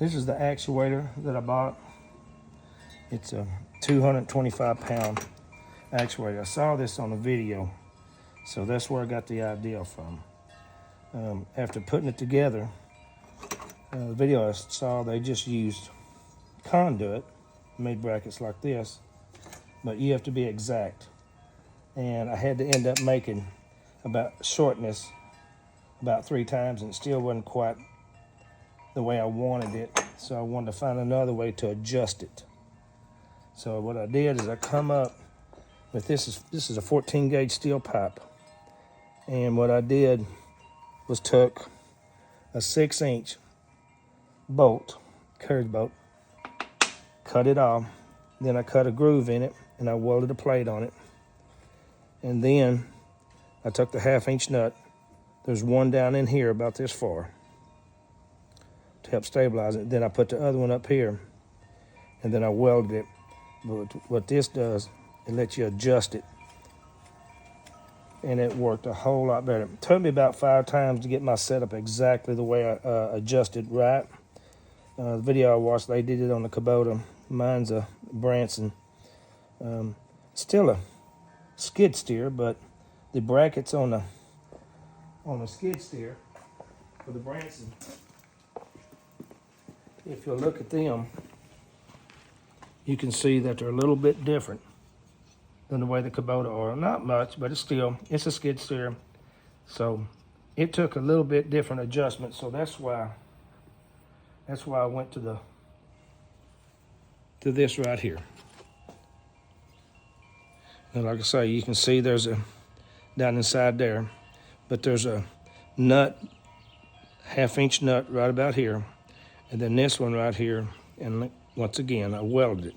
This is the actuator that I bought. It's a 225-pound actuator. I saw this on a video, so that's where I got the idea from. After putting it together, the video I saw, they just used conduit, made brackets like this, but you have to be exact. And I had to end up making about shortness about 3 times, and it still wasn't quite the way I wanted it. So I wanted to find another way to adjust it. So what I did is I come up with this is a 14 gauge steel pipe. And what I did was took a 6-inch bolt, carriage bolt, cut it off. Then I cut a groove in it and I welded a plate on it. And then I took the 1/2-inch nut. There's one down in here about this far to help stabilize it. Then I put the other one up here and then I welded it. But what this does, it lets you adjust it. And it worked a whole lot better. It took me about 5 times to get my setup exactly the way I adjusted right. The video I watched, they did it on the Kubota. Mine's a Branson. Still a skid steer, but the brackets on the skid steer for the Branson, if you look at them, you can see that they're a little bit different than the way the Kubota are. Not much, but it's a skid steer. So it took a little bit different adjustment. So that's why I went to this right here. And like I say, you can see there's a down inside there, but there's a nut, 1/2-inch nut right about here, and then this one right here, and once again I welded it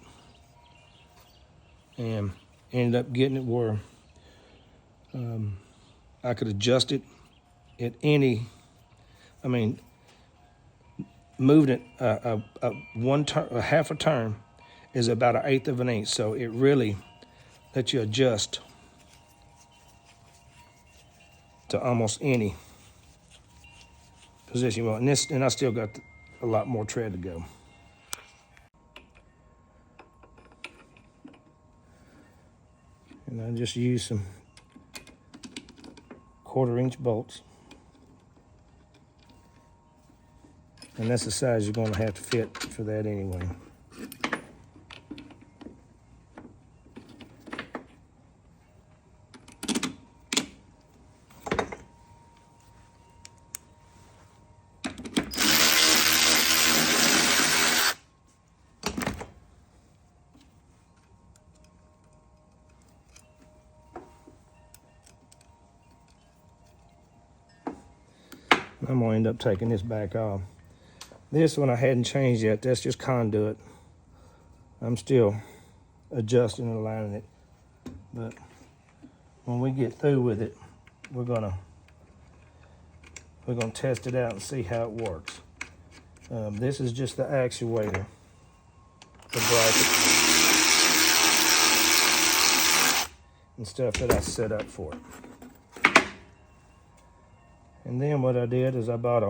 and ended up getting it where I could adjust it at any, moved it a 1/2 a turn is about 1/8 of an inch, so it really lets you adjust to almost any position you want. And I still got a lot more tread to go. And I just used some 1/4-inch bolts. And that's the size you're going to have to fit for that anyway. I'm going to end up taking this back off. This one I hadn't changed yet. That's just conduit. I'm still adjusting and aligning it. But when we get through with it, we're gonna test it out and see how it works. This is just the actuator, the bracket, and stuff that I set up for it. And then what I did is I bought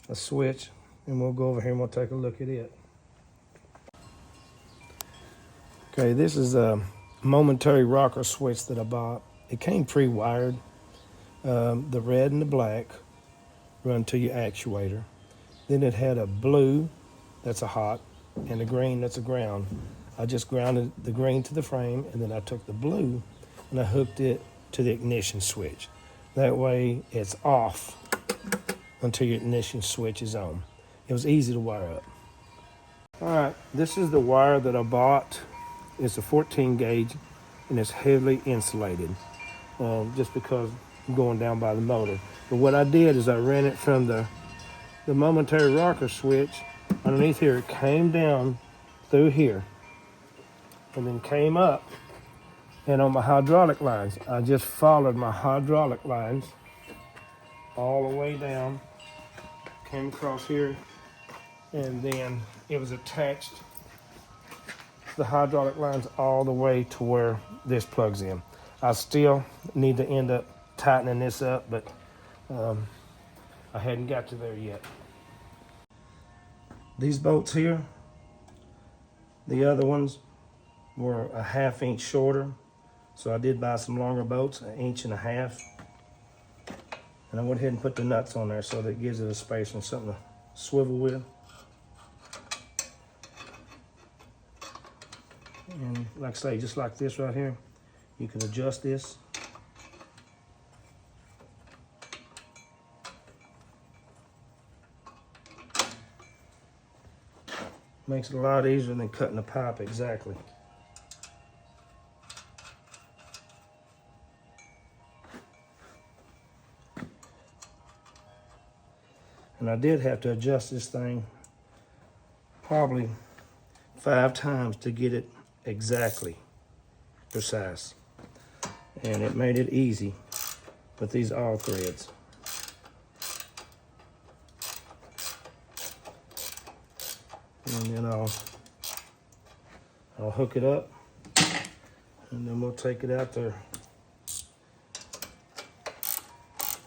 a switch, and we'll go over here and we'll take a look at it. Okay, this is a momentary rocker switch that I bought. It came pre-wired. The red and the black run to your actuator. Then it had a blue, that's a hot, and a green, that's a ground. I just grounded the green to the frame, and then I took the blue and I hooked it to the ignition switch. That way it's off until your ignition switch is on. It was easy to wire up. All right, this is the wire that I bought. It's a 14 gauge and it's heavily insulated just because I'm going down by the motor. But what I did is I ran it from the momentary rocker switch underneath here. It came down through here and then came up. And on my hydraulic lines, I just followed my hydraulic lines all the way down, came across here, and then it was attached the hydraulic lines all the way to where this plugs in. I still need to end up tightening this up, but I hadn't got to there yet. These bolts here, the other ones were a 1/2 inch shorter. So I did buy some longer bolts, 1.5 inches. And I went ahead and put the nuts on there so that it gives it a space and something to swivel with. And like I say, just like this right here, you can adjust this. Makes it a lot easier than cutting the pipe exactly. And I did have to adjust this thing probably 5 times to get it exactly precise. And it made it easy with these all threads. And then I'll hook it up, and then we'll take it out there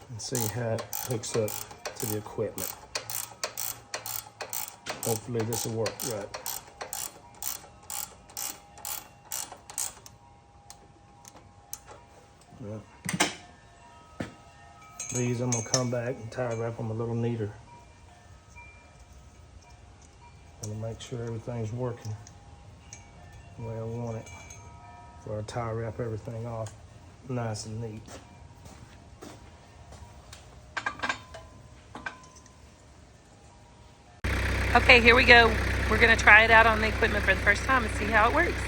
and see how it hooks up to the equipment. Hopefully this will work right. Yeah. These I'm gonna come back and tie wrap them a little neater. I'm gonna make sure everything's working the way I want it before I tie wrap everything off nice and neat. Okay, here we go. We're gonna try it out on the equipment for the first time and see how it works.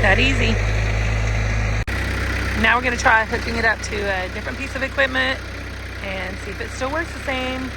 That easy. Now we're going to try hooking it up to a different piece of equipment and see if it still works the same.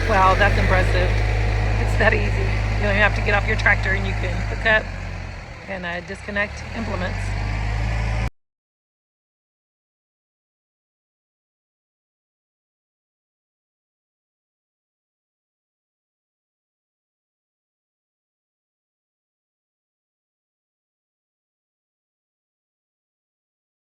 Wow, that's impressive. It's that easy. You don't even have to get off your tractor and you can hook up and disconnect implements.